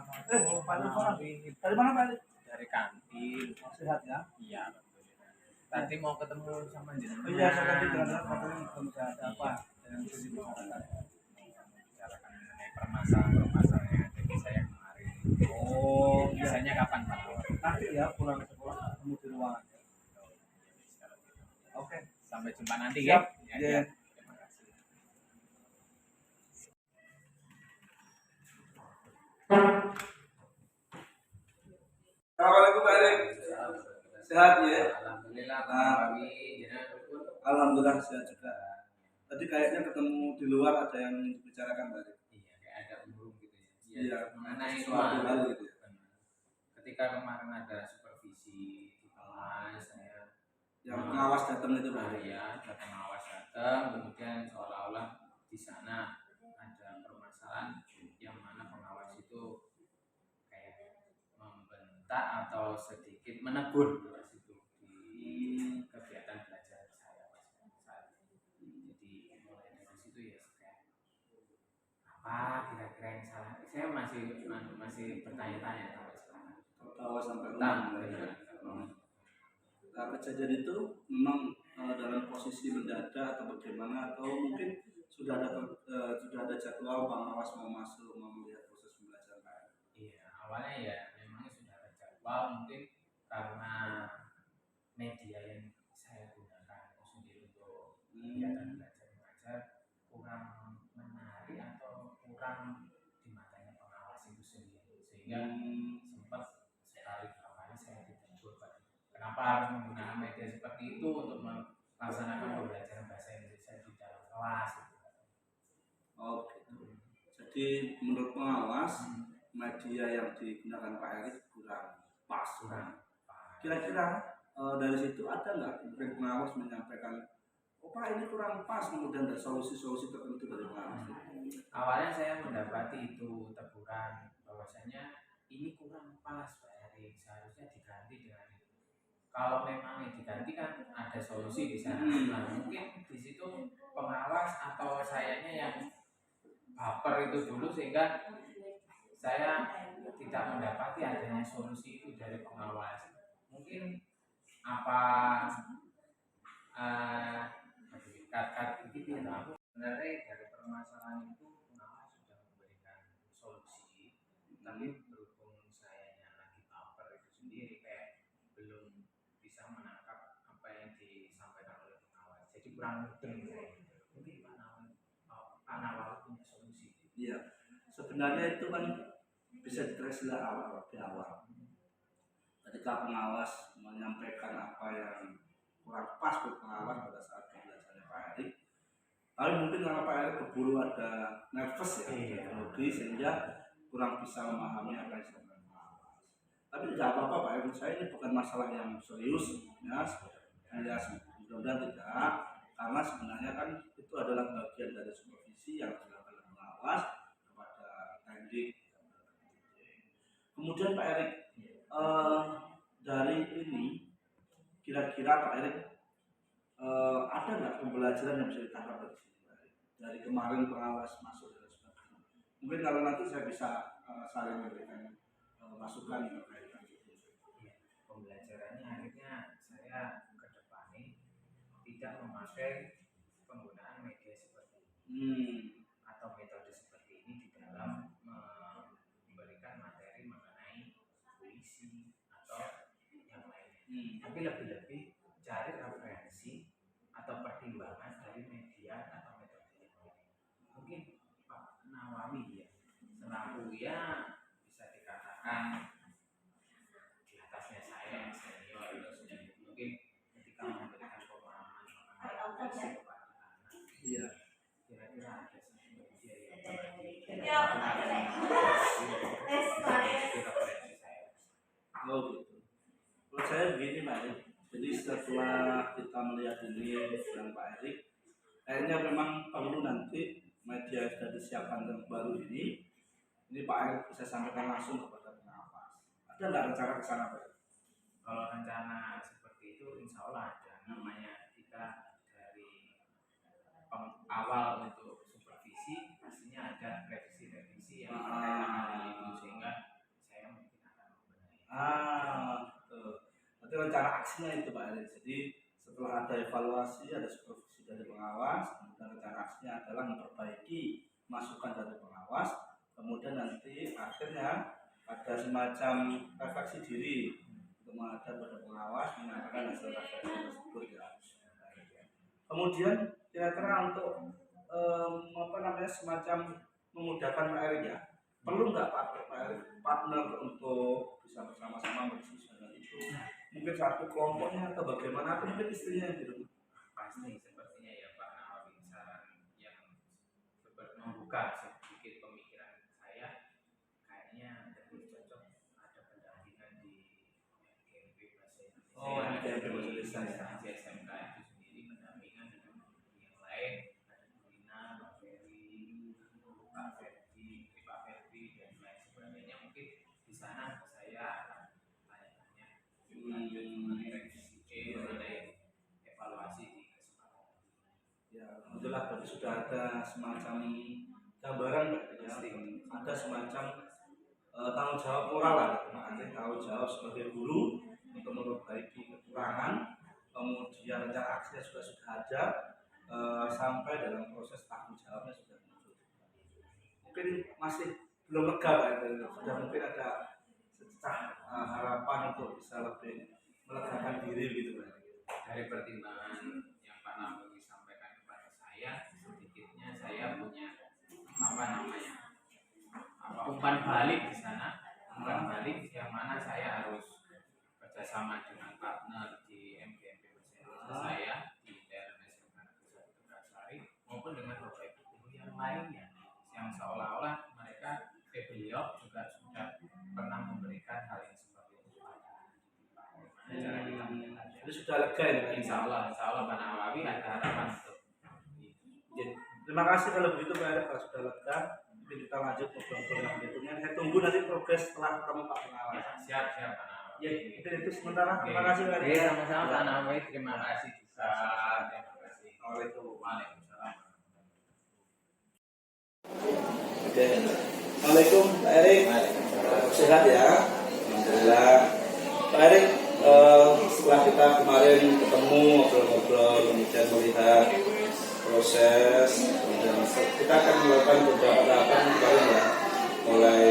Pak dari mana Pak? Dari kantin. Sehat ya? Iya, alhamdulillah. Tadi mau ketemu sama jenengan. Oh iya, saya tadi dengar katanya ketemu saya ada apa? Dengan sisi masyarakat membicarakan mengenai permasalahan yang ada di saya kemarin. Oh, biasanya kapan Pak? Nanti ya pulang sekolah ketemu di ruangan. Oke, sampai jumpa nanti ya. Ya. Terima kasih. Assalamualaikum Pak Erik. Sehat ya? Alhamdulillah. Alhamdulillah sehat juga. Tadi kayaknya ketemu di luar ada yang dibicarakan Pak Erik. Iya, kayak ada umum gitu ya. Iya, mengenai suatu hal gitu ya. Ketika kemarin ada supervisi di kelas saya yang pengawas datang itu Pak. Ya, ada pengawas datang, kemudian seolah-olah di sana ada permasalahan yang mana pengawas itu kayak membentak atau sedikit menegur di situ di kegiatan belajar saya saat ini. Jadi mulai dari situ ya kayak apa kira-kira yang salah? Saya masih bertanya-tanya sampai sekarang. Sampai nah, kejadian itu memang dalam posisi mendadak atau bagaimana, atau mungkin sudah ada jadwal pengawas mau masuk mau melihat proses pembelajaran? Iya, awalnya ya memang sudah ada jadwal, mungkin karena media yang saya gunakan sendiri untuk kegiatan belajar mengajar kurang menarik atau kurang di matanya pengawas itu sendiri, sehingga sempat sekali kali saya ditegur, kenapa harus menggunakan media seperti itu untuk melaksanakan pembelajaran bahasa Indonesia di dalam kelas. Oh gitu. Jadi menurut pengawas media yang digunakan Pak Erik kurang pas. Kira-kira dari situ ada nggak mungkin pengawas menyampaikan, oh Pak ini kurang pas, kemudian ada solusi-solusi tertentu dari pengawas? Awalnya saya mendapati itu teguran bahwasanya ini kurang pas Pak Erik, seharusnya diganti dengan itu. Kalau memang diganti kan ada solusi di sana. Nah, mungkin di situ pengawas atau sayanya yang baper itu dulu sehingga saya tidak mendapati adanya solusi itu dari pengawas. Mungkin apa kat gitu ya. Sebenarnya dari permasalahan itu pengawas sudah memberikan solusi, tapi berhubung sayanya lagi baper itu sendiri kayak belum bisa menangkap apa yang disampaikan oleh pengawas, jadi kurang mudeng. Mungkin Pak Nawal punya solusi. Iya, sebenarnya itu kan bisa diterus di awal. Ketika pengawas menyampaikan apa yang kurang pas buat pengawas pada saat pembelajaran Pak Erik, tapi mungkin karena Pak Erik keburu ada nervous ya, grogi, sehingga kurang bisa memahami apa yang disampaikan pengawas. Tapi tidak apa-apa Pak Erik, saya ini bukan masalah yang serius ya, mudah-mudahan tidak, karena sebenarnya kan itu adalah bagian dari supervisi yang dilakukan oleh pengawas kepada teknik. Kemudian Pak Erik, dari ini kira-kira Pak Erik ada nggak pembelajaran yang bisa ditangkap dari sini Pak Erik? Dari kemarin pengawas masuk dan sebagainya. Mungkin kalau nanti saya bisa saling memberikan masukan terkait dengan itu. Pembelajarannya akhirnya saya ke depan ini tidak memakai penggunaan media seperti ini atau metode seperti ini di dalam memberikan materi mengenai puisi atau yang lainnya. Tapi lebih-lebih cari referensi atau pertimbangan dari media atau metode yang lain. Mungkin Pak Nawawi ya, selaku ya bisa dikatakan di atasnya saya yang senior, mungkin ketika memberikan pemahaman mengenai puisi kepada anak, kira-kira ada satu media yang referensi saya. Oh gitu. Menurut saya begini Pak Erik, jadi setelah kita melihat ini dengan Pak Erik, kayaknya memang perlu nanti media yang sudah disiapkan yang baru ini Pak Erik bisa sampaikan langsung kepada pengawas. Ada nggak rencana ke sana Pak? Kalau rencana seperti itu insya Allah ada. Namanya kita dari awal untuk supervisi pastinya ada revisi yang berkaitan dengan itu, sehingga Nanti rencana aksinya itu Pak Erik. Jadi setelah ada evaluasi, ada supervisi dari pengawas, kemudian rencana aksinya adalah memperbaiki masukan dari pengawas, kemudian nanti akhirnya ada semacam refleksi diri untuk menghadap pada pengawas menyampaikan hasil refleksi tersebut ya. Kemudian kira-kira untuk semacam memudahkan Pak Erik ya, perlu nggak Pak Erik partner untuk bisa bersama-sama berdiskusi dengan itu? Mungkin satu kelompoknya atau bagaimana, atau mungkin istrinya gitu. Pasti sepertinya ya Pak Nawawi, saran yang seperti membuka sedikit pemikiran saya, kayaknya lebih cocok ada pendampingan di MGMP Bahasa Indonesia. MGMP Bahasa Indonesia ya. Di SMK itu sendiri pendampingan dengan guru yang lain, ada Dulina, Mbak Ferry, Pak Ferdi, Pak Ferdi dan lain sebagainya. Mungkin di sana saya akan tanya-tanya lanjut mengenai revisi mengenai evaluasi di kesempatan. Ya, alhamdulillah berarti sudah ada semacam gambaran Pak ya. Ada semacam tanggung jawab moral lah, tanggung jawab sebagai guru untuk memperbaiki kekurangan, kemudian rencana aksinya sudah ada, sampai dalam proses tanggung jawabnya sudah muncul. Mungkin masih belum lega Pak, sudah mungkin ada sececah harapan untuk bisa lebih melegakan diri gitu Pak. Dari pertimbangan yang Pak Nawawi sampaikan kepada saya, sedikitnya saya punya umpan balik di sana, umpan balik yang mana saya harus bekerjasama dengan partner di MGMP saya di daerah SMK Tegasari maupun dengan beberapa guru yang lainnya yang seolah-olah mereka beliau juga sudah pernah memberikan hal yang seperti itu cara kita melihatnya. Jadi sudah lega ya Pak? Insya Allah Pak Nawawi ada harapan untuk ya. Terima kasih kalau begitu Pak Erik, kalau sudah lega mungkin kita lanjut program-program berikutnya. Saya tunggu nanti progres setelah ketemu Pak Pengawas. Ya, siap Pak Nawawi. Ya, itu sementara. Terima kasih Pak Erik. Sama-sama Pak Nawawi, terima kasih juga. Terima kasih. Waalaikumsalam. Oke. Assalamualaikum Pak Erik. Sehat ya? Alhamdulillah. Pak Erik, setelah kita kemarin ketemu ngobrol-ngobrol, kemudian melihat proses, kemudian kita akan melakukan beberapa tahapan kemarin ya, mulai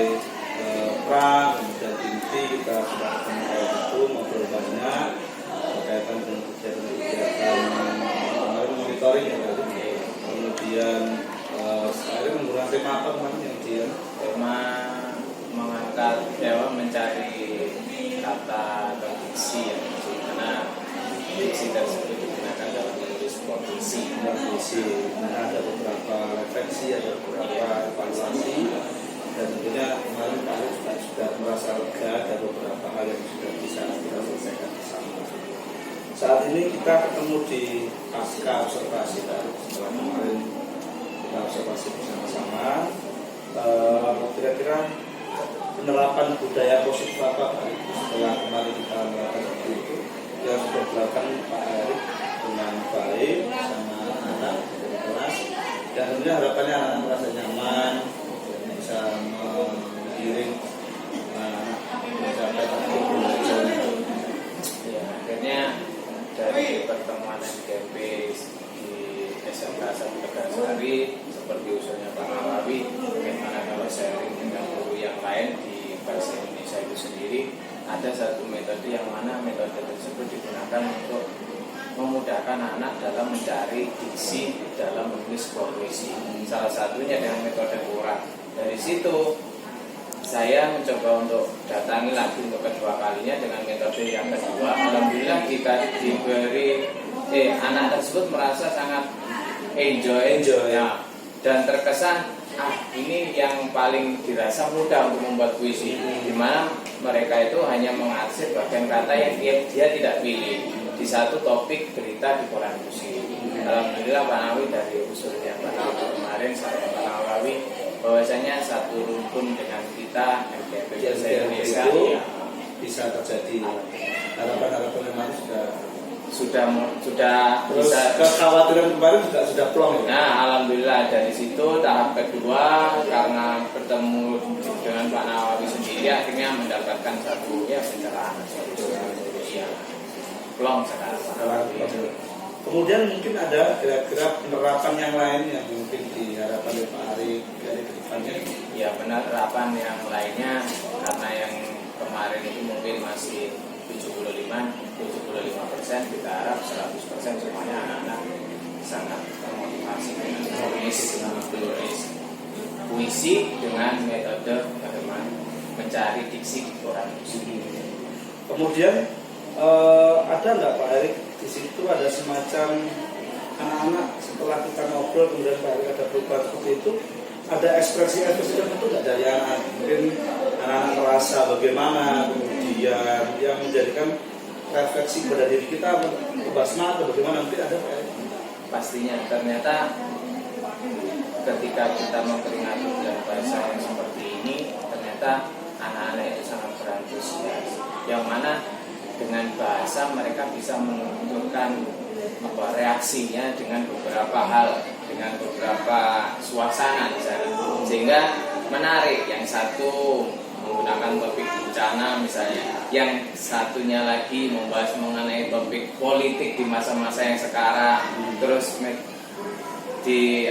pra, kemudian inti, kita sudah ketemu kayak itu, ngobrol banyak berkaitan dengan kegiatan kemarin monitoring ya, kemudian saya menggunakan tema apa kemarin yang dia tema mengangkat mencari kata atau diksi ya, karena diksi tersebut digunakan dalam menulis puisi. Nah, ada beberapa refleksi, ada beberapa evaluasi, dan tentunya kemarin Pak Erik juga sudah merasa lega, ada beberapa hal yang sudah bisa kita selesaikan bersama. Saat ini kita ketemu di pasca observasi Pak, setelah kemarin kita observasi bersama-sama. Kira-kira penerapan budaya positif apa Pak Erik setelah kemarin kita melakukan itu yang sudah dilakukan Pak Erik dengan baik sama anak di kelas, dan tentunya harapannya anak merasa nyaman, bisa mengiring mencapai target belajar. Ya, akhirnya dari pertemuan MGMP di SMK 1 Tegasari seperti usulnya Pak Nawawi, bagaimana kalau sharing dengan guru yang lain di bahasa Indonesia itu sendiri, ada satu metode yang mana metode tersebut digunakan untuk memudahkan anak dalam mencari diksi dalam menulis sebuah puisi. Salah satunya dengan metode Quran. Dari situ saya mencoba untuk datangi lagi untuk kedua kalinya dengan metode yang kedua. Alhamdulillah jika diberi anak tersebut merasa sangat enjoy ya, dan terkesan ini yang paling dirasa mudah untuk membuat puisi, di mana mereka itu hanya mengarsip bagian kata yang dia tidak pilih di satu topik berita di koran puisi. Alhamdulillah Pak Nawawi dari usulnya Pak Nawawi kemarin sama Pak Nawawi bahwasanya satu rukun dengan kita MGMP Bahasa Indonesia ya, bisa terjadi. Harapan-harapan memang sudah bisa. Kekhawatiran kemarin juga sudah plong ya. Nah, alhamdulillah dari situ tahap kedua karena bertemu dengan Pak Nawawi sendiri sehingga akhirnya mendapatkan satu ya pencerahan ya plong sekarang. Kemudian mungkin ada kira-kira penerapan yang lain yang mungkin diharapkan oleh Pak Ari dari kedepannya. Ya penerapan yang lainnya karena yang kemarin itu mungkin masih 75%, kita harap 100% semuanya anak-anak sangat termotivasi dengan menulis puisi dengan metode bagaimana mencari diksi di koran. Kemudian ada nggak Pak Erik di situ ada semacam anak-anak setelah kita ngobrol kemudian Pak Erik ada perubahan seperti itu, ada ekspresi tertentu nggak dari anak? Mungkin anak-anak merasa bagaimana kemudian yang menjadikan refleksi pada diri kita Basma atau bagaimana, mungkin ada Pak Erik? Pastinya ternyata ketika kita memperingat bulan bahasa yang seperti ini, ternyata anak-anak itu sangat berantusias, yang mana dengan bahasa mereka bisa menunjukkan reaksinya dengan beberapa hal, dengan beberapa suasana misalnya, sehingga menarik. Yang satu menggunakan topik bencana misalnya, yang satunya lagi membahas mengenai topik politik di masa-masa yang sekarang, terus di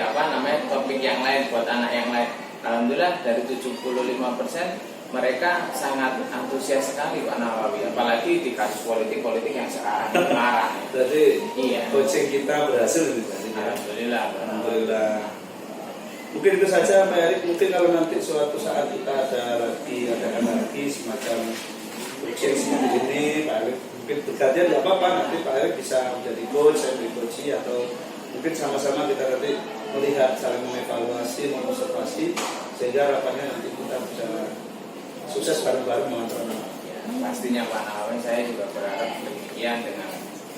topik yang lain buat anak yang lain. Alhamdulillah dari 75% mereka sangat antusias sekali Pak Nawawi, apalagi di kasus politik yang sekarang marah. Jadi iya, coaching kita berhasil. Alhamdulillah. Mungkin itu saja Pak Erik. Mungkin kalau nanti suatu saat kita ada lagi semacam coaching seperti ini, Pak Erik mungkin bergantian nggak apa-apa. Nanti Pak Erik bisa menjadi coach, saya menjadi coach, atau mungkin sama-sama kita nanti melihat, saling mengevaluasi, mengobservasi, sehingga harapannya nanti kita bisa sukses bareng-bareng mengantar anak. Pastinya Pak Nawawi, saya juga berharap demikian dengan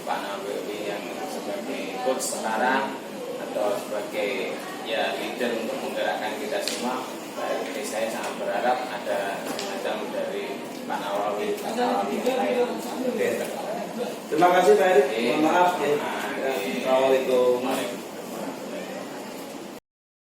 Pak Nawawi yang sebagai coach sekarang atau sebagai leader untuk menggerakkan kita semua. Jadi saya sangat berharap ada semacam dari Pak Nawawi yang lain. Terima kasih Pak Erik. Mohon maaf ya. Assalamualaikum.